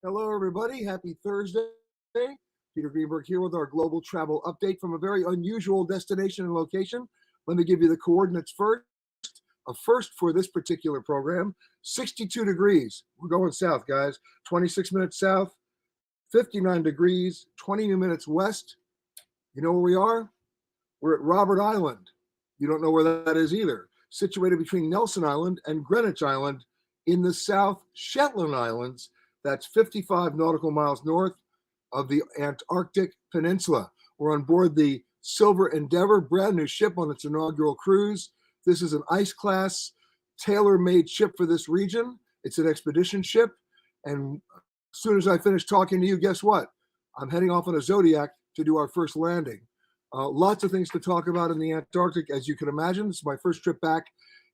Hello, everybody. Happy Thursday. Peter Greenberg here with our global travel update from a very unusual destination and location. Let me give you the coordinates first. A first for this particular program, 62 degrees. We're going south, guys. 26 minutes south, 59 degrees, 20 minutes west. You know where we are? We're at Robert Island. You don't know where that is either. Situated between Nelson Island and Greenwich Island in the South Shetland Islands. That's 55 nautical miles north of the Antarctic Peninsula. We're on board the Silver Endeavor, brand new ship on its inaugural cruise. This is an ice class, tailor-made ship for this region. It's an expedition ship. And as soon as I finish talking to you, guess what? I'm heading off on a Zodiac to do our first landing. Lots of things to talk about in the Antarctic, as you can imagine. This is my first trip back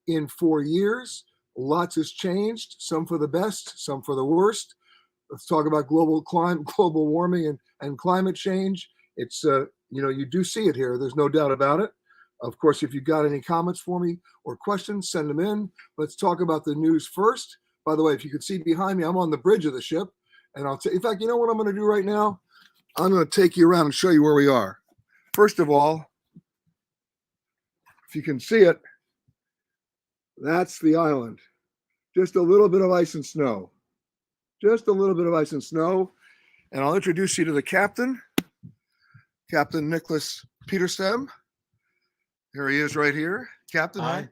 in 4 years. Lots has changed, some for the best, some for the worst. Let's talk about global warming and climate change. It's, you do see it here. There's no doubt about it. Of course, if you've got any comments for me or questions, send them in. Let's talk about the news first. By the way, if you can see behind me, I'm on the bridge of the ship. And in fact, you know what I'm going to do right now? I'm going to take you around and show you where we are. First of all, if you can see it, that's the island. Just a little bit of ice and snow. Just a little bit of ice and snow. And I'll introduce you to the captain, Captain Nicholas Peterstem. Here he is right here. Captain, hi.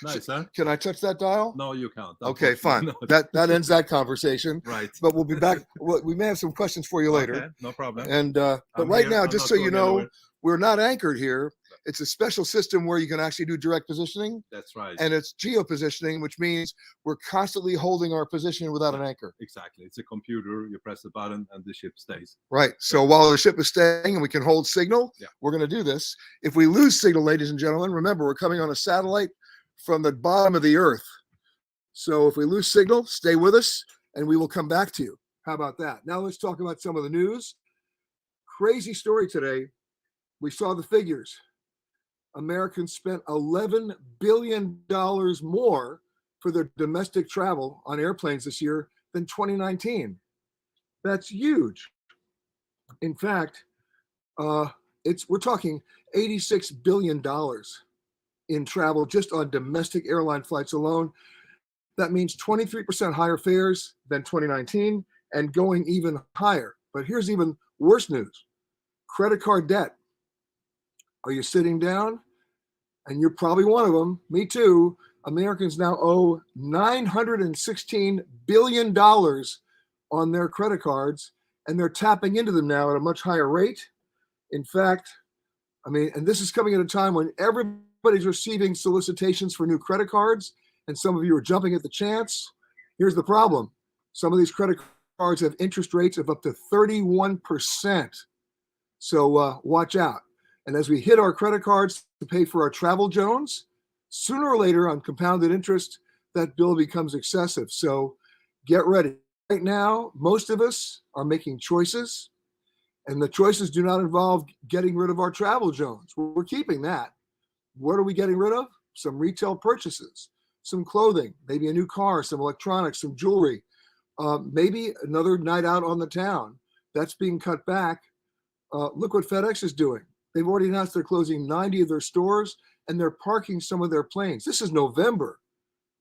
Nice, huh? Can I touch that dial? No, you can't. Okay, fine. No. That ends that conversation. Right. But we'll be back. We may have some questions for you later. Okay, no problem. And but right now, just so you know, we're not anchored here. It's a special system where you can actually do direct positioning. That's right. And it's geo-positioning, which means we're constantly holding our position without an anchor. Exactly. It's a computer. You press the button and the ship stays. Right. So while the ship is staying and we can hold signal, we're going to do this. If we lose signal, ladies and gentlemen, remember, we're coming on a satellite from the bottom of the earth. So if we lose signal, stay with us and we will come back to you. How about that? Now let's talk about some of the news. Crazy story today. We saw the figures. Americans spent $11 billion more for their domestic travel on airplanes this year than 2019. That's huge. In fact, we're talking $86 billion in travel just on domestic airline flights alone. That means 23% higher fares than 2019 and going even higher. But here's even worse news. Credit card debt. Are you sitting down? And you're probably one of them. Me too. Americans now owe $916 billion on their credit cards, and they're tapping into them now at a much higher rate. In fact, and this is coming at a time when everybody's receiving solicitations for new credit cards, and some of you are jumping at the chance. Here's the problem. Some of these credit cards have interest rates of up to 31%. So watch out. And as we hit our credit cards to pay for our travel Jones, sooner or later on compounded interest, that bill becomes excessive. So get ready. Right now, most of us are making choices, and the choices do not involve getting rid of our travel Jones. We're keeping that. What are we getting rid of? Some retail purchases, some clothing, maybe a new car, some electronics, some jewelry, maybe another night out on the town. That's being cut back. Look what FedEx is doing. They've already announced they're closing 90 of their stores, and they're parking some of their planes. This is November,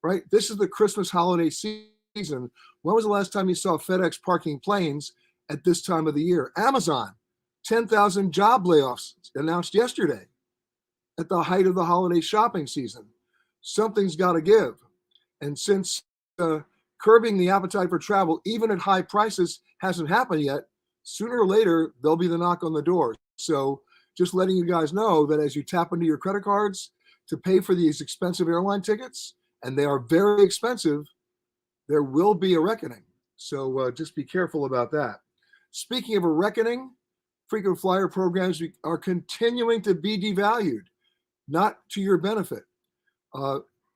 right? This is the Christmas holiday season. When was the last time you saw FedEx parking planes at this time of the year? Amazon, 10,000 job layoffs announced yesterday at the height of the holiday shopping season. Something's got to give. And since curbing the appetite for travel, even at high prices, hasn't happened yet, sooner or later, there'll be the knock on the door. So just letting you guys know that as you tap into your credit cards to pay for these expensive airline tickets, and they are very expensive, there will be a reckoning. So just be careful about that. Speaking of a reckoning, frequent flyer programs are continuing to be devalued, not to your benefit.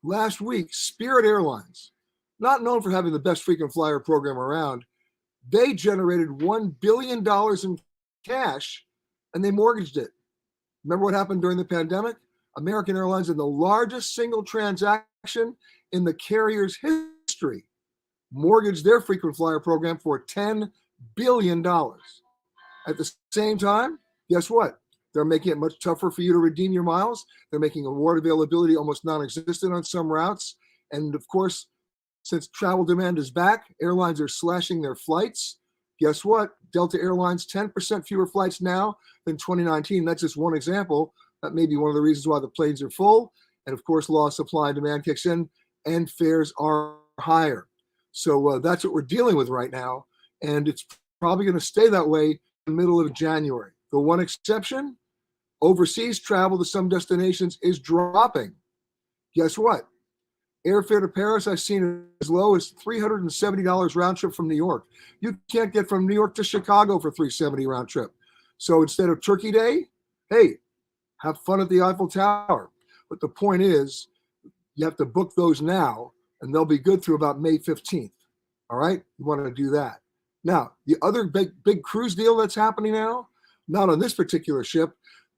Last week, Spirit Airlines, not known for having the best frequent flyer program around, they generated $1 billion in cash and they mortgaged it. Remember what happened during the pandemic? American Airlines in the largest single transaction in the carrier's history. mortgaged their frequent flyer program for $10 billion. At the same time, guess what? They're making it much tougher for you to redeem your miles. They're making award availability almost non-existent on some routes. And of course, since travel demand is back, airlines are slashing their flights. Guess what? Delta Airlines, 10% fewer flights now than 2019. That's just one example. That may be one of the reasons why the planes are full. And of course, law of supply and demand kicks in and fares are higher. So that's what we're dealing with right now. And it's probably going to stay that way in the middle of January. The one exception, overseas travel to some destinations is dropping. Guess what? Airfare to Paris, I've seen as low as $370 round trip from New York. You can't get from New York to Chicago for $370 round trip. So instead of Turkey Day, hey, have fun at the Eiffel Tower. But the point is, you have to book those now, and they'll be good through about May 15th. All right? You want to do that. Now, the other big cruise deal that's happening now, not on this particular ship.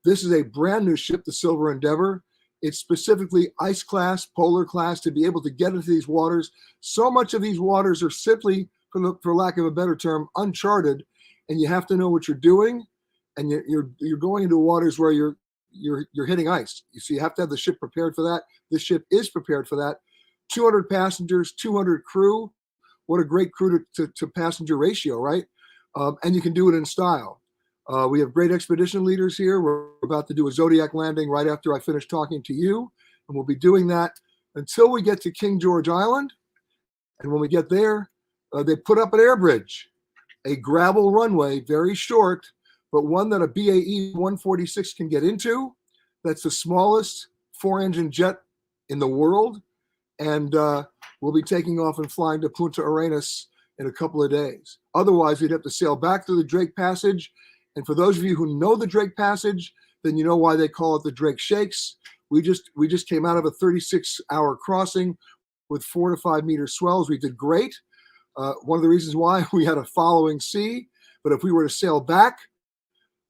This is a brand new ship, the Silver Endeavor. It's specifically ice class, polar class, to be able to get into these waters. So much of these waters are simply, for lack of a better term, uncharted, and you have to know what you're doing. And you're going into waters where you're hitting ice. So you have to have the ship prepared for that. This ship is prepared for that. 200 passengers, 200 crew. What a great crew to passenger ratio, right? And you can do it in style. We have great expedition leaders here. We're about to do a Zodiac landing right after I finish talking to you. And we'll be doing that until we get to King George Island. And when we get there, they put up an air bridge, a gravel runway, very short, but one that a BAE 146 can get into. That's the smallest 4-engine jet in the world. And we'll be taking off and flying to Punta Arenas in a couple of days. Otherwise, we'd have to sail back through the Drake Passage. And for those of you who know the Drake Passage, then you know why they call it the Drake Shakes. We just came out of a 36-hour crossing with 4 to 5 meter swells. We did great. One of the reasons why, we had a following sea. But if we were to sail back,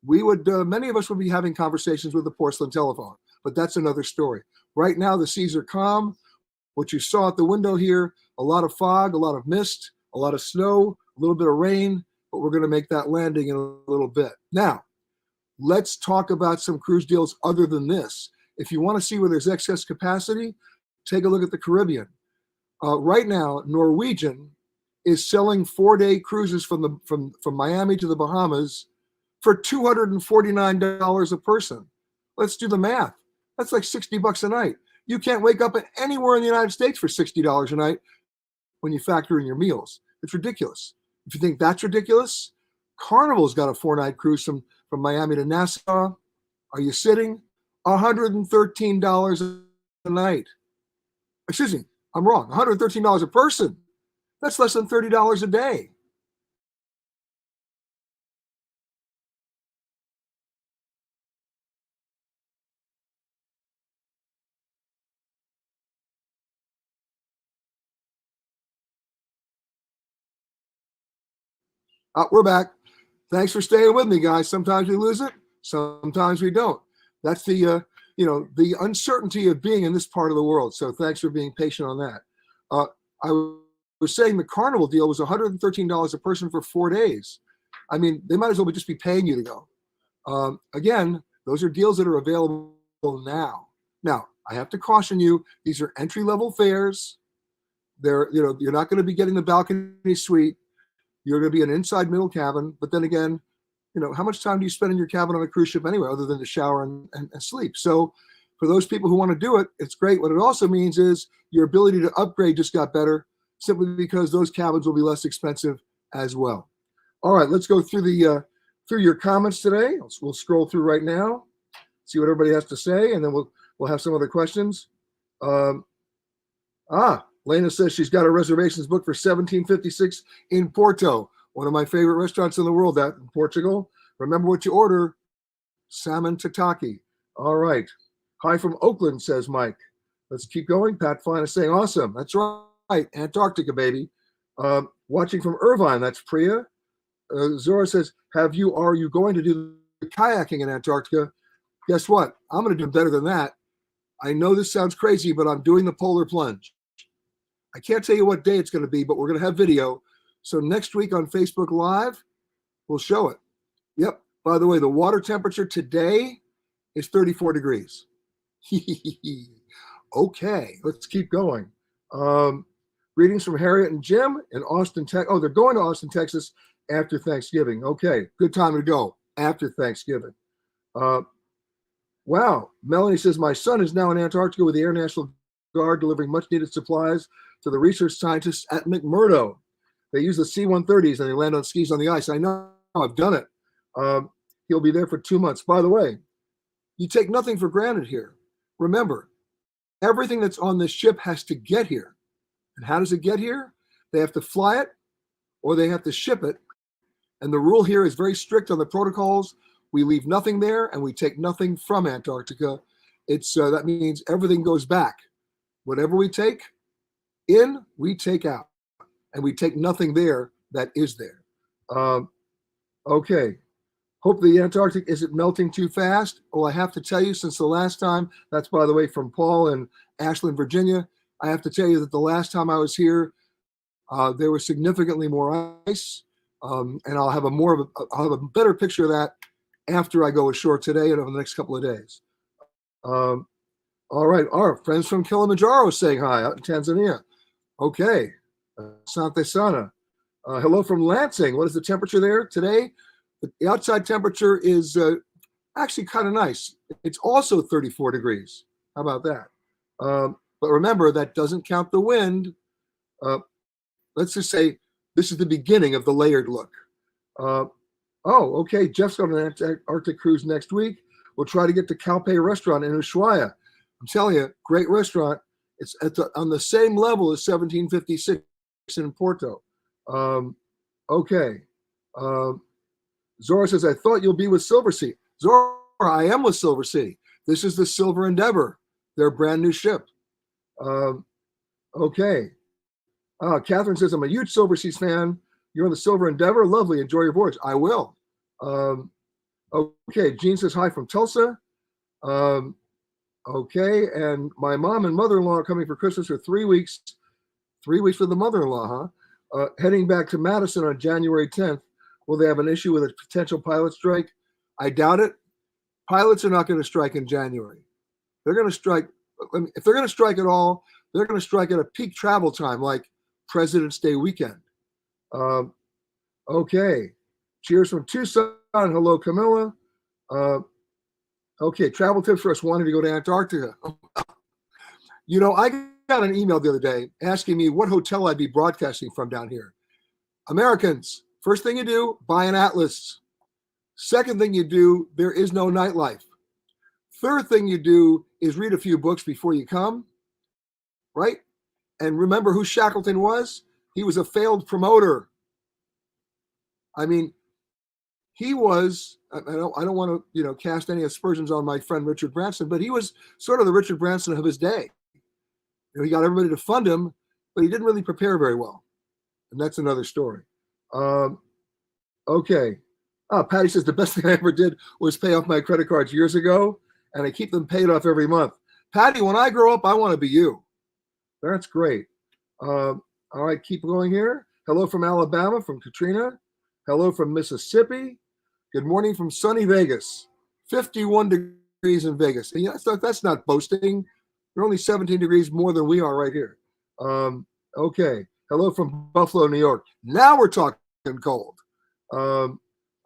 we would many of us would be having conversations with the porcelain telephone. But that's another story. Right now, the seas are calm. What you saw at the window here, a lot of fog, a lot of mist, a lot of snow, a little bit of rain, but we're going to make that landing in a little bit. Now, let's talk about some cruise deals other than this. If you want to see where there's excess capacity, take a look at the Caribbean. Right now, Norwegian is selling 4-day cruises from Miami to the Bahamas for $249 a person. Let's do the math. That's like $60 a night. You can't wake up anywhere in the United States for $60 a night when you factor in your meals. It's ridiculous. If you think that's ridiculous, Carnival's got a 4-night cruise from Miami to Nassau. Are you sitting? $113 a night. Excuse me, I'm wrong. $113 a person. That's less than $30 a day. We're back. Thanks for staying with me, guys. Sometimes we lose it, sometimes we don't. That's the the uncertainty of being in this part of the world. So thanks for being patient on that. I was saying the Carnival deal was $113 a person for 4 days. I mean, they might as well just be paying you to go. Again, those are deals that are available now. Now, I have to caution you, these are entry-level fares. You're not going to be getting the balcony suite. You're going to be an inside middle cabin. But then again, how much time do you spend in your cabin on a cruise ship anyway, other than to shower and sleep? So for those people who want to do it, it's great. What it also means is your ability to upgrade just got better, simply because those cabins will be less expensive as well. All right, let's go through through your comments today. We'll scroll through right now, see what everybody has to say, and then we'll have some other questions. Lena says she's got her reservations booked for 1756 in Porto, one of my favorite restaurants in the world, that in Portugal. Remember what you order, salmon tataki. All right. Hi from Oakland, says Mike. Let's keep going. Pat Fine is saying, awesome. That's right. Antarctica, baby. Watching from Irvine, that's Priya. Zora says, are you going to do the kayaking in Antarctica? Guess what? I'm going to do better than that. I know this sounds crazy, but I'm doing the polar plunge. I can't tell you what day it's going to be, but we're going to have video. So next week on Facebook Live, we'll show it. Yep. By the way, the water temperature today is 34 degrees. Okay, let's keep going. Greetings from Harriet and Jim in Austin, Texas. Oh, they're going to Austin, Texas after Thanksgiving. Okay, good time to go after Thanksgiving. Wow, Melanie says, my son is now in Antarctica with the Air National Guard delivering much needed supplies to the research scientists at McMurdo. They use the C-130s and they land on skis on the ice. I know, I've done it. He'll be there for 2 months. By the way, you take nothing for granted here. Remember, everything that's on this ship has to get here. And how does it get here? They have to fly it or they have to ship it. And the rule here is very strict on the protocols. We leave nothing there and we take nothing from Antarctica. That means everything goes back. Whatever we take in, we take out. And we take nothing there that is there. Okay. Hope the Antarctic isn't melting too fast. Well, I have to tell you, since the last time, that's by the way from Paul in Ashland, Virginia, I have to tell you that the last time I was here, there was significantly more ice. And I'll have a better picture of that after I go ashore today and over the next couple of days. All right, our friends from Kilimanjaro saying hi out in Tanzania. Okay, Sante Sana. Hello from Lansing. What is the temperature there today? The outside temperature is actually kind of nice. It's also 34 degrees. How about that? But remember, that doesn't count the wind. Let's just say this is the beginning of the layered look. Okay. Jeff's going on an Arctic cruise next week. We'll try to get to Calpe restaurant in Ushuaia. I'm telling you, great restaurant. It's on the same level as 1756 in Porto. Okay. Zora says, I thought you'll be with Silver Sea. Zora, I am with Silver Sea. This is the Silver Endeavor, their brand new ship. Okay. Catherine says, I'm a huge Silver Seas fan. You're on the Silver Endeavor. Lovely. Enjoy your voyage. I will. Okay. Jean says, hi from Tulsa. Okay. And my mom and mother-in-law are coming for Christmas for 3 weeks. 3 weeks with the mother-in-law, huh? Heading back to Madison on January 10th. Will they have an issue with a potential pilot strike? I doubt it. Pilots are not going to strike in January. They're going to strike. If they're going to strike at all, they're going to strike at a peak travel time like President's Day weekend. Okay. Cheers from Tucson. Hello, Camilla. Okay. Travel tips for us wanting to go to Antarctica. You know, I got an email the other day asking me what hotel I'd be broadcasting from down here. Americans, first thing you do, buy an atlas. Second thing you do, there is no nightlife. Third thing you do is read a few books before you come, right? And remember who Shackleton was? He was a failed promoter. I mean, he was, I don't want to, cast any aspersions on my friend Richard Branson, but he was sort of the Richard Branson of his day. He got everybody to fund him, but he didn't really prepare very well. And that's another story. Okay. Patty says the best thing I ever did was pay off my credit cards years ago, and I keep them paid off every month. Patty, when I grow up, I want to be you. That's great. All right, keep going here. Hello from Alabama, from Katrina. Hello from Mississippi. Good morning from sunny Vegas. 51 degrees in Vegas. And that's not boasting. They're only 17 degrees more than we are right here. Okay. Hello from Buffalo, New York. Now we're talking cold. All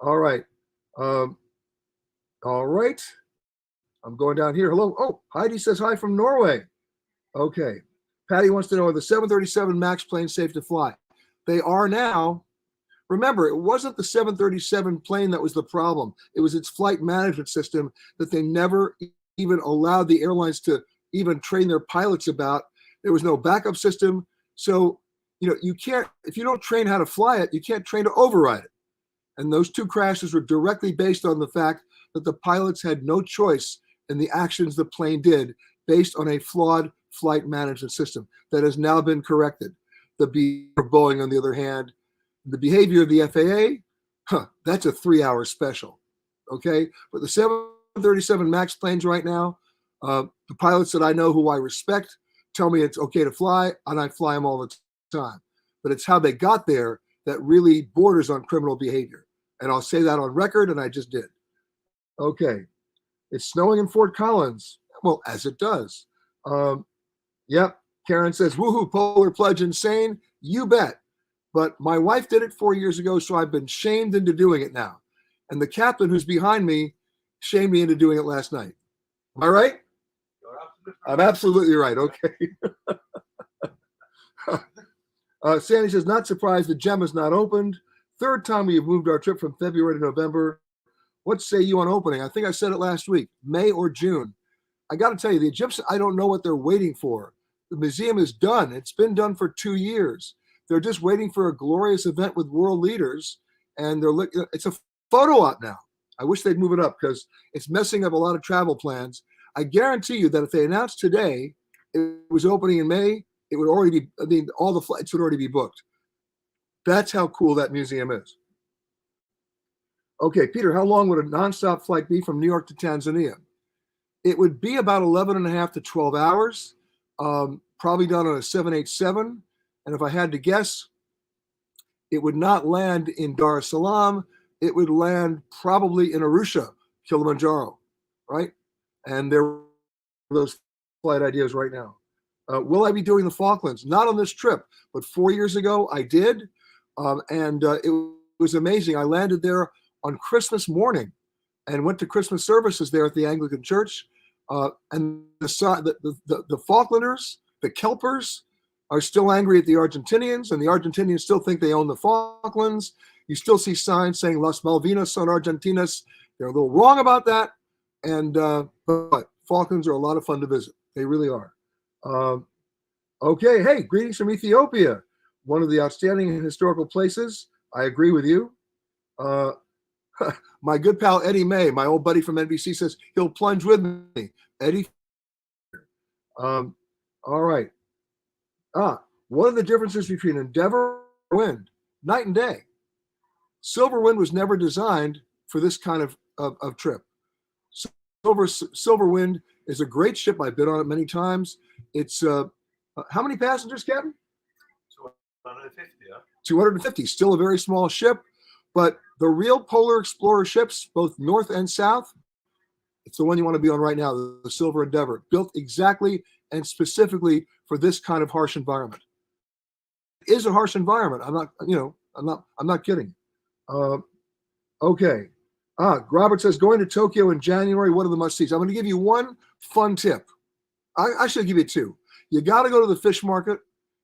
right. All right. I'm going down here. Hello. Oh, Heidi says hi from Norway. Okay. Patty wants to know, are the 737 MAX planes safe to fly? They are now. Remember, it wasn't the 737 plane that was the problem. It was its flight management system that they never even allowed the airlines to even train their pilots about. There was no backup system. So, you can't, if you don't train how to fly it, you can't train to override it. And those two crashes were directly based on the fact that the pilots had no choice in the actions the plane did based on a flawed flight management system that has now been corrected. The behavior of Boeing, on the other hand, the behavior of the FAA, that's a 3-hour special, okay? But the 737 MAX planes right now, the pilots that I know who I respect tell me it's okay to fly, and I fly them all the time. But it's how they got there that really borders on criminal behavior. And I'll say that on record, and I just did. Okay. It's snowing in Fort Collins. Well, as it does. Yep. Karen says, woohoo, polar pledge insane. You bet. But my wife did it 4 years ago, so I've been shamed into doing it now. And the captain who's behind me shamed me into doing it last night. Am I right? I'm absolutely right. Okay. Sandy says, not surprised the gem is not opened. Third time we have moved our trip from February to November. What say you on opening? I think I said it last week, May or June. I got to tell you, the Egyptians, I don't know what they're waiting for. The museum is done. It's been done for 2 years. They're just waiting for a glorious event with world leaders, and it's a photo op now. I wish they'd move it up because it's messing up a lot of travel plans. I guarantee you that if they announced today it was opening in May, it would already be, all the flights would already be booked. That's how cool that museum is. Okay, Peter, how long would a nonstop flight be from New York to Tanzania? It would be about 11 and a half to 12 hours, probably done on a 787. And if I had to guess, it would not land in Dar es Salaam. It would land probably in Arusha, Kilimanjaro, right? And there are those flight ideas right now. Will I be doing the Falklands? Not on this trip, but 4 years ago I did. It was amazing. I landed there on Christmas morning and went to Christmas services there at the Anglican Church. And the Falklanders, the Kelpers, are still angry at the Argentinians, and the Argentinians still think they own the Falklands. You still see signs saying Las Malvinas son Argentinas. They're a little wrong about that. But Falklands are a lot of fun to visit. They really are. Okay, hey, greetings from Ethiopia, one of the outstanding historical places. I agree with you. My good pal Eddie May, my old buddy from NBC, says he'll plunge with me. Eddie. All right. What are the differences between Endeavor and Wind? Night and day. Silver Wind was never designed for this kind of trip. Silver Wind is a great ship. I've been on it many times. It's how many passengers, Captain? 250, yeah. 250. Still a very small ship, but the real polar explorer ships, both north and south, it's the one you want to be on right now, the Silver Endeavor, built exactly and specifically for this kind of harsh environment. It is a harsh environment. I'm not kidding. Okay. Robert says, going to Tokyo in January, what are the must-sees? I'm going to give you one fun tip. I should give you two. You got to go to the fish market.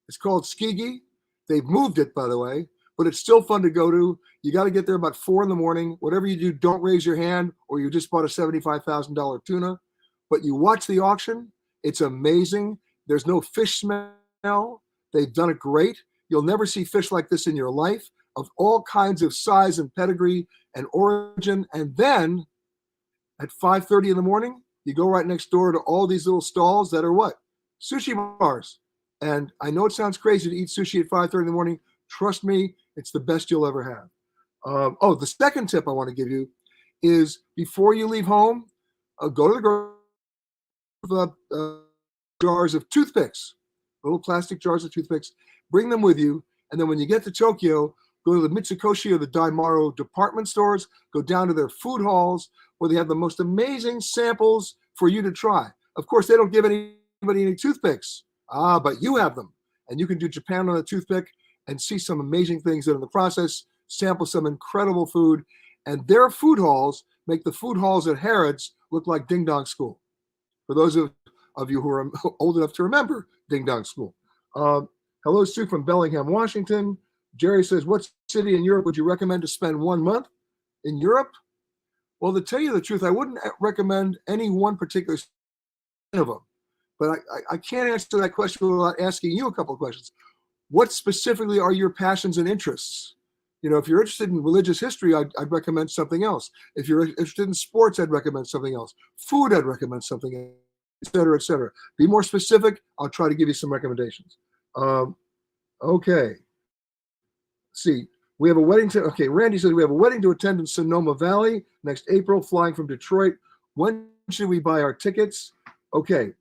It's called Skigi. They've moved it, by the way, but it's still fun to go to. You got to get there about 4 a.m. Whatever you do, don't raise your hand, or you just bought a $75,000 tuna. But you watch the auction. It's amazing. There's no fish smell. They've done it great. You'll never see fish like this in your life, of all kinds of size and pedigree and origin. And then at 5:30 in the morning, you go right next door to all these little stalls that are what? Sushi bars. And I know it sounds crazy to eat sushi at 5:30 in the morning. Trust me, it's the best you'll ever have. The second tip I want to give you is before you leave home, go to the jars of toothpicks, little plastic jars of toothpicks, bring them with you. And then when you get to Tokyo, go to the Mitsukoshi or the Daimaro department stores, go down to their food halls where they have the most amazing samples for you to try. Of course, they don't give anybody any toothpicks, but you have them. And you can do Japan on a toothpick and see some amazing things that in the process, sample some incredible food. And their food halls make the food halls at Harrods look like Ding Dong School. For those of you who are old enough to remember Ding Dong School. Hello, Sue from Bellingham, Washington. Jerry says, what city in Europe would you recommend to spend 1 month? In Europe? Well, to tell you the truth, I wouldn't recommend any one particular of them. But I can't answer that question without asking you a couple of questions. What specifically are your passions and interests? You know, if you're interested in religious history, I'd recommend something else. If you're interested in sports, I'd recommend something else. Food, I'd recommend something else, et cetera, et cetera. Be more specific. I'll try to give you some recommendations. Okay. See, we have a wedding Randy says we have a wedding to attend in Sonoma Valley next April, flying from Detroit. When should we buy our tickets? Okay.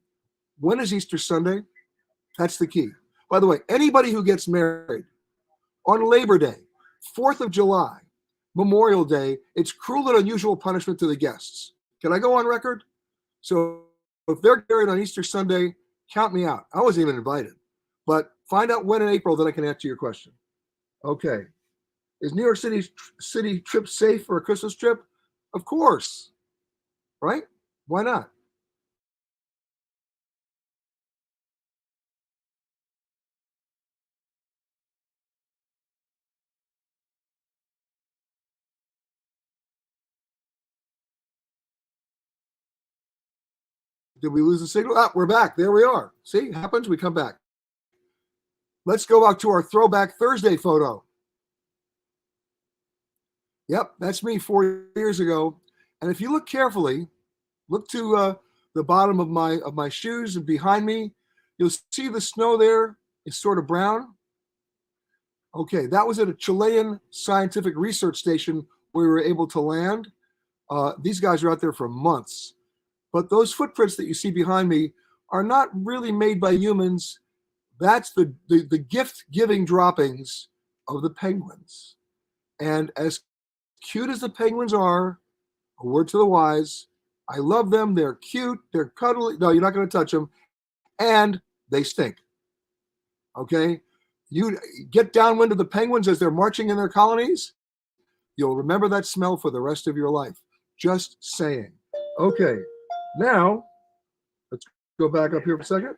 When is Easter Sunday? That's the key. By the way, anybody who gets married on Labor Day, 4th of July, Memorial Day, it's cruel and unusual punishment to the guests. Can I go on record? So if they're married on Easter Sunday, count me out. I wasn't even invited. But find out when in April that I can answer your question. Okay. Is New York City trip safe for a Christmas trip? Of course. Right? Why not? Did we lose the signal? Ah, we're back. There we are. See, it happens. We come back. Let's go back to our Throwback Thursday photo. Yep, that's me 4 years ago. And if you look carefully, look to the bottom of my shoes and behind me, you'll see the snow there is sort of brown. Okay, that was at a Chilean scientific research station where we were able to land. These guys are out there for months. But those footprints that you see behind me are not really made by humans. That's the gift-giving droppings of the penguins. And as cute as the penguins are, a word to the wise, I love them. They're cute. They're cuddly. No, you're not going to touch them. And they stink. Okay? You get downwind of the penguins as they're marching in their colonies, you'll remember that smell for the rest of your life. Just saying. Okay. Now, let's go back up here for a second.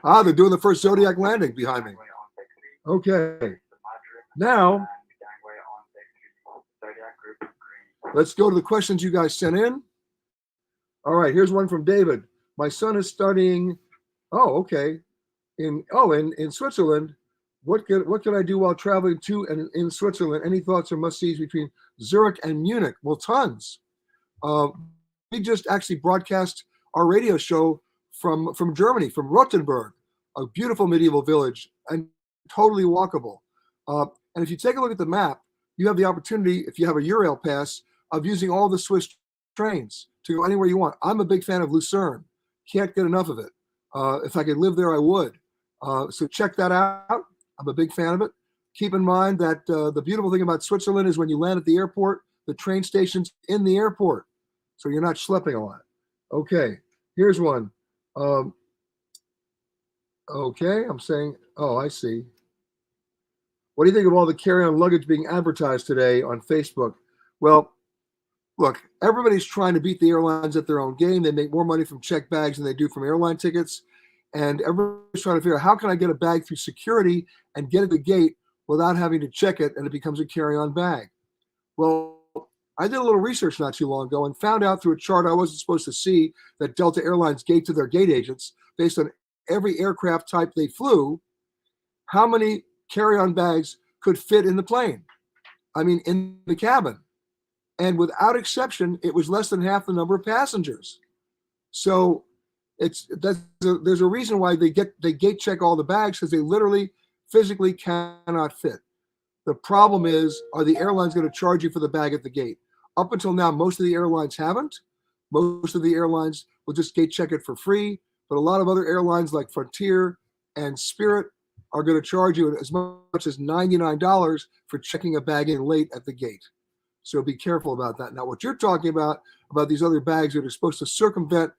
Ah, they're doing the first Zodiac landing behind me. Okay. Now, let's go to the questions you guys sent in. All right, here's one from David. My son is studying, in Switzerland. What can I do while traveling to and in Switzerland? Any thoughts or must-sees between Zurich and Munich? Well, tons. We just actually broadcast our radio show from Germany, from Rothenburg, a beautiful medieval village and totally walkable. And if you take a look at the map, you have the opportunity, if you have a Eurail pass, of using all the Swiss trains to go anywhere you want. I'm a big fan of Lucerne. Can't get enough of it. If I could live there, I would. So check that out. I'm a big fan of it. Keep in mind that the beautiful thing about Switzerland is when you land at the airport, the train station's in the airport. So you're not schlepping a lot. Okay, here's one. Okay, I'm saying, I see. What do you think of all the carry-on luggage being advertised today on Facebook? Well, look, everybody's trying to beat the airlines at their own game. They make more money from checked bags than they do from airline tickets. And everybody's trying to figure out, how can I get a bag through security and get at the gate without having to check it, and it becomes a carry-on bag? Well, I did a little research not too long ago and found out through a chart I wasn't supposed to see that Delta Airlines gave to their gate agents based on every aircraft type they flew, how many carry-on bags could fit in the plane. I mean, in the cabin. And without exception, it was less than half the number of passengers. So there's a reason why they gate check all the bags, because they literally physically cannot fit. The problem is, are the airlines going to charge you for the bag at the gate? Up until now, most of the airlines haven't. Most of the airlines will just gate check it for free. But a lot of other airlines like Frontier and Spirit are going to charge you as much as $99 for checking a bag in late at the gate. So be careful about that. Now, what you're talking about these other bags that are supposed to circumvent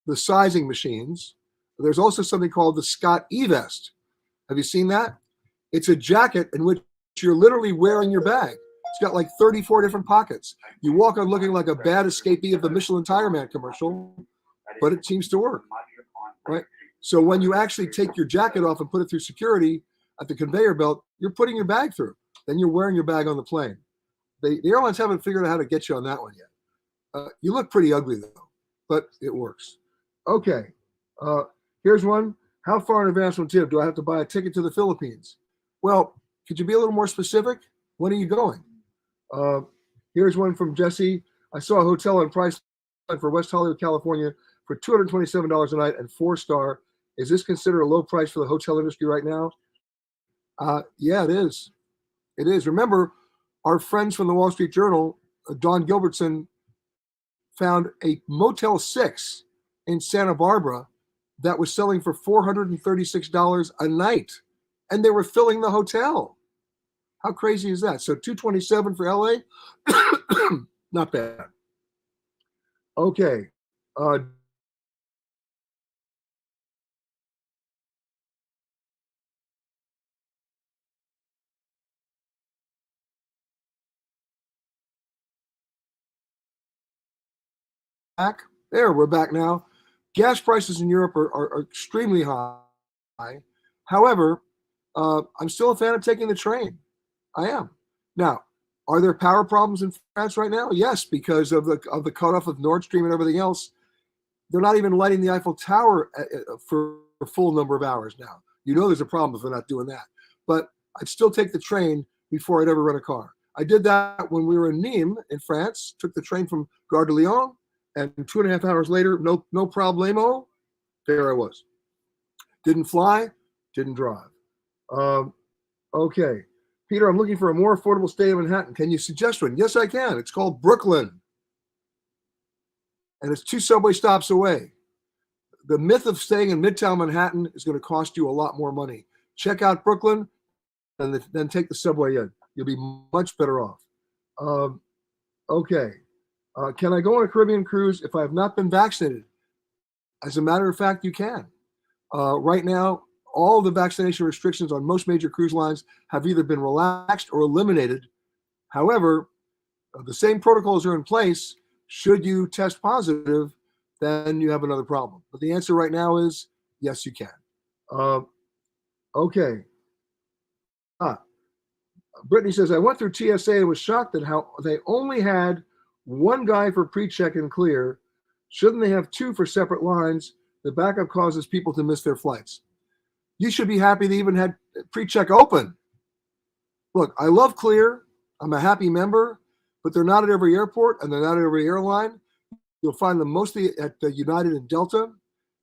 the sizing machines, there's also something called the Scott E-Vest. Have you seen that? It's a jacket in which you're literally wearing your bag. It's got like 34 different pockets. You walk on looking like a bad escapee of the Michelin Tire Man commercial, but it seems to work, right? So when you actually take your jacket off and put it through security at the conveyor belt, you're putting your bag through. Then you're wearing your bag on the plane. The airlines haven't figured out how to get you on that one yet. You look pretty ugly, though, but it works. Okay, here's one. How far in advance do I have to buy a ticket to the Philippines? Well, could you be a little more specific? When are you going? Here's one from Jesse. I saw a hotel on Priceline for West Hollywood, California for $227 a night and 4-star. Is this considered a low price for the hotel industry right now? Yeah, it is. It is. Remember, our friends from the Wall Street Journal, Don Gilbertson, found a Motel 6 in Santa Barbara that was selling for $436 a night, and they were filling the hotel. How crazy is that? So 227 for LA, not bad. Okay. Back there, we're back now. Gas prices in Europe are extremely high. However, I'm still a fan of taking the train. I am. Now, are there power problems in France right now? Yes, because of the cutoff of Nord Stream and everything else. They're not even lighting the Eiffel Tower for a full number of hours now. You know there's a problem if they're not doing that. But I'd still take the train before I'd ever rent a car. I did that when we were in Nîmes in France, took the train from Gare de Lyon, and 2.5 hours later, no problemo, there I was. Didn't fly, didn't drive. Okay. Peter, I'm looking for a more affordable stay in Manhattan. Can you suggest one? Yes, I can. It's called Brooklyn. And it's 2 subway stops away. The myth of staying in Midtown Manhattan is going to cost you a lot more money. Check out Brooklyn and then take the subway in. You'll be much better off. Okay. Can I go on a Caribbean cruise if I have not been vaccinated? As a matter of fact, you can. Right now, all the vaccination restrictions on most major cruise lines have either been relaxed or eliminated. However, the same protocols are in place. Should you test positive, then you have another problem. But the answer right now is yes, you can. Okay. Brittany says, I went through TSA and was shocked at how they only had one guy for pre-check and clear. Shouldn't they have 2 for separate lines? The backup causes people to miss their flights. You should be happy they even had pre-check open. Look, I love Clear. I'm a happy member, but they're not at every airport and they're not at every airline. You'll find them mostly at United and Delta.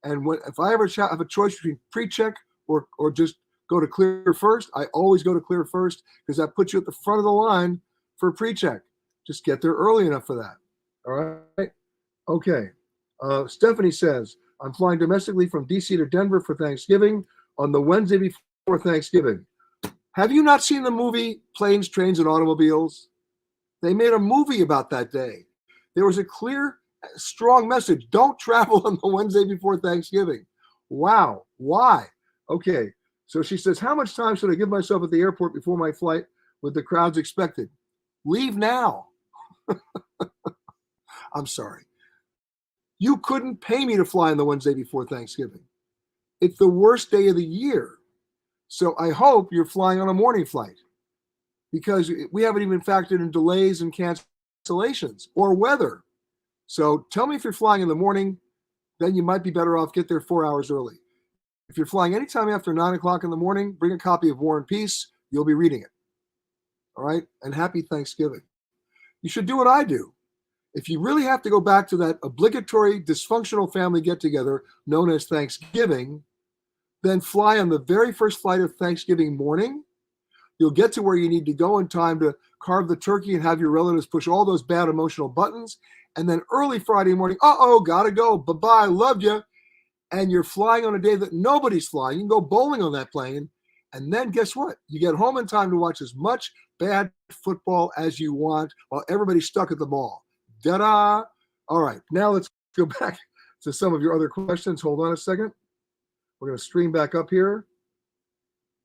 And if I ever have a choice between pre-check or just go to Clear first, I always go to Clear first because that puts you at the front of the line for pre-check. Just get there early enough for that. All right? Okay. Stephanie says, I'm flying domestically from DC to Denver for Thanksgiving on the Wednesday before Thanksgiving. Have you not seen the movie Planes, Trains, and Automobiles? They made a movie about that day. There was a clear, strong message. Don't travel on the Wednesday before Thanksgiving. Wow. Why? Okay. So she says, how much time should I give myself at the airport before my flight with the crowds expected? Leave now. I'm sorry. You couldn't pay me to fly on the Wednesday before Thanksgiving. It's the worst day of the year. So I hope you're flying on a morning flight because we haven't even factored in delays and cancellations or weather. So tell me if you're flying in the morning, then you might be better off get there 4 hours early. If you're flying anytime after 9 o'clock in the morning, bring a copy of War and Peace. You'll be reading it. All right? And happy Thanksgiving. You should do what I do. If you really have to go back to that obligatory dysfunctional family get-together known as Thanksgiving, then fly on the very first flight of Thanksgiving morning. You'll get to where you need to go in time to carve the turkey and have your relatives push all those bad emotional buttons. And then early Friday morning, gotta go. Bye-bye, loved you. And you're flying on a day that nobody's flying. You can go bowling on that plane. And then guess what? You get home in time to watch as much bad football as you want while everybody's stuck at the mall. Ta-da! All right, now let's go back to some of your other questions. Hold on a second. We're going to stream back up here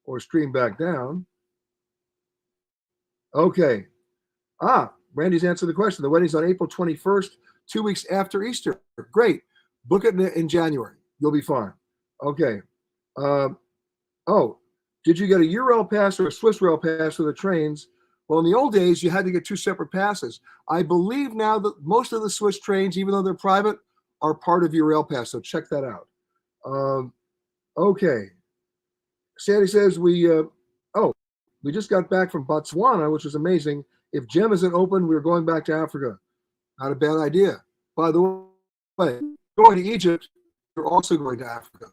or stream back down. Okay. Randy's answered the question. The wedding's on April 21st, 2 weeks after Easter. Great. Book it in January. You'll be fine. Okay. Did you get a Eurail pass or a Swiss rail pass for the trains? Well, in the old days, you had to get 2 separate passes. I believe now that most of the Swiss trains, even though they're private, are part of Eurail pass. So check that out. Okay. Sandy says we just got back from Botswana, which was amazing. If GEM isn't open, we're going back to Africa. Not a bad idea. By the way, going to Egypt, you're also going to Africa.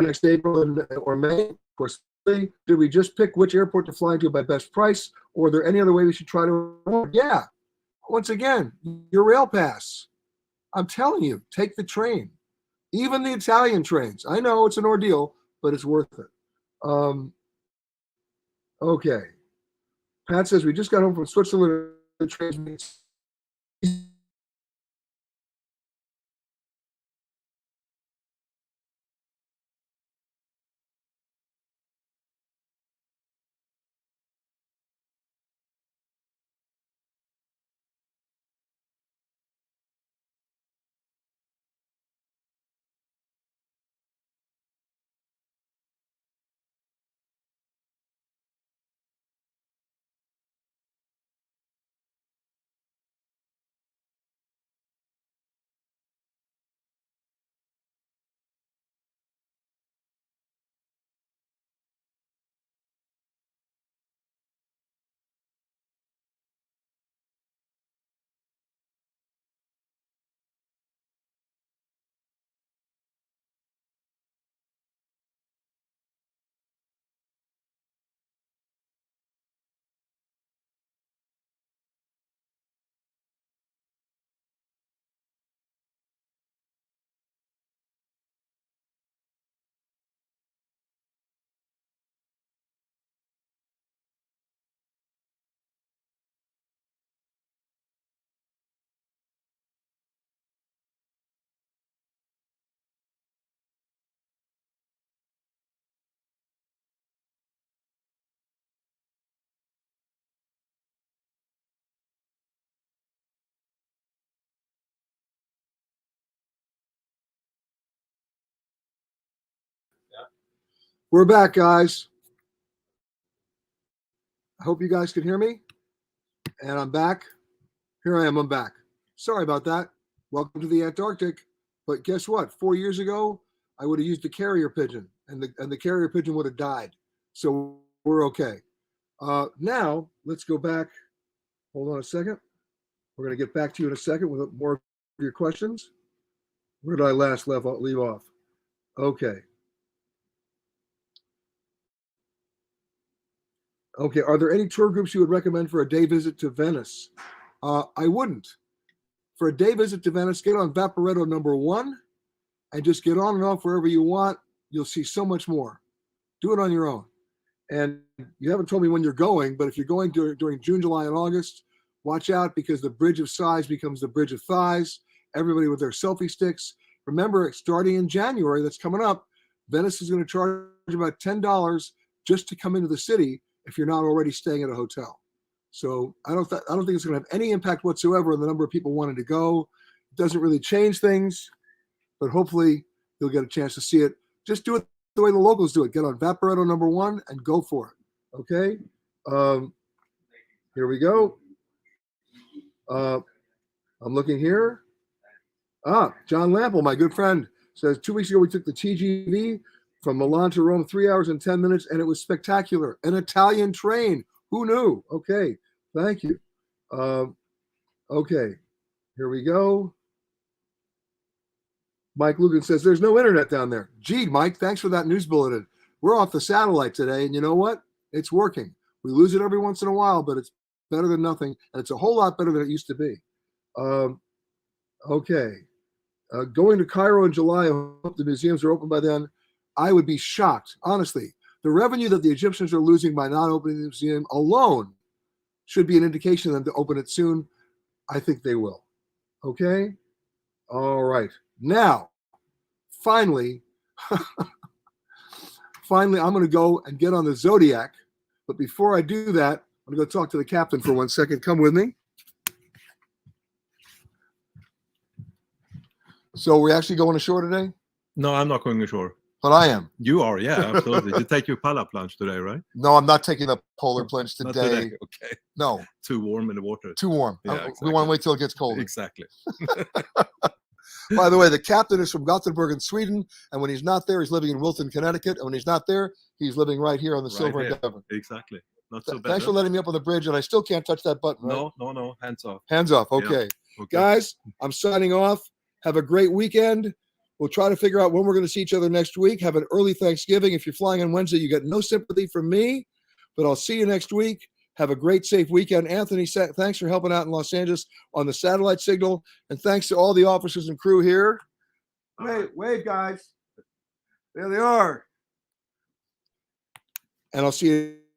Next April or May, of course, did we just pick which airport to fly to by best price, or are there any other way we should try to avoid? Yeah. Once again, your rail pass. I'm telling you, take the train. Even the Italian trains. I know it's an ordeal, but it's worth it. Okay. Pat says we just got home from Switzerland. The trains. We're back, guys. I hope you guys can hear me. And I'm back. Here I am. I'm back. Sorry about that. Welcome to the Antarctic. But guess what? 4 years ago, I would have used the carrier pigeon, and the carrier pigeon would have died. So we're okay. Now let's go back. Hold on a second. We're going to get back to you in a second with more of your questions. Where did I last leave off? Okay. Okay. Are there any tour groups you would recommend for a day visit to Venice? I wouldn't. For a day visit to Venice, get on Vaporetto number 1 and just get on and off wherever you want. You'll see so much more. Do it on your own. And you haven't told me when you're going, but if you're going during June, July, and August, watch out because the bridge of sighs becomes the bridge of thighs. Everybody with their selfie sticks. Remember, starting in January, that's coming up, Venice is going to charge about $10 just to come into the city if you're not already staying at a hotel. So I don't think it's going to have any impact whatsoever on the number of people wanting to go. It doesn't really change things, but hopefully you'll get a chance to see it. Just do it the way the locals do it. Get on Vaporetto number 1 and go for it. Okay. Here we go. I'm looking here. John Lample, my good friend, says 2 weeks ago we took the TGV from Milan to Rome, 3 hours and 10 minutes, and it was spectacular. An Italian train. Who knew? Okay. Thank you. Okay. Here we go. Mike Lugan says there's no internet down there. Gee, Mike, thanks for that news bulletin. We're off the satellite today, and you know what? It's working. We lose it every once in a while, but it's better than nothing, and it's a whole lot better than it used to be. Okay. Going to Cairo in July, I hope the museums are open by then. I would be shocked, honestly. The revenue that the Egyptians are losing by not opening the museum alone should be an indication of them to open it soon. I think they will. Okay? All right. Now, finally, I'm going to go and get on the Zodiac. But before I do that, I'm going to go talk to the captain for 1 second. Come with me. So we're actually going ashore today? No, I'm not going ashore. But I am. You are, yeah, absolutely. You take your pala plunge today, right? No, I'm not taking the polar plunge Not today. Okay. No. Too warm in the water. Too warm. Yeah, We exactly. want to wait till it gets colder. Exactly. By the way, the captain is from Gothenburg in Sweden, and when he's not there, he's living in Wilton, Connecticut. And when he's not there, he's living right here on the Silver Endeavor. Exactly. Not so bad. Thanks for letting me up on the bridge, and I still can't touch that button. Right? No. Hands off. Hands off. Okay. Okay. Guys, I'm signing off. Have a great weekend. We'll try to figure out when we're going to see each other next week. Have an early Thanksgiving. If you're flying on Wednesday, you get no sympathy from me, but I'll see you next week. Have a great, safe weekend. Anthony, thanks for helping out in Los Angeles on the satellite signal. And thanks to all the officers and crew here. Wave, guys. There they are. And I'll see you.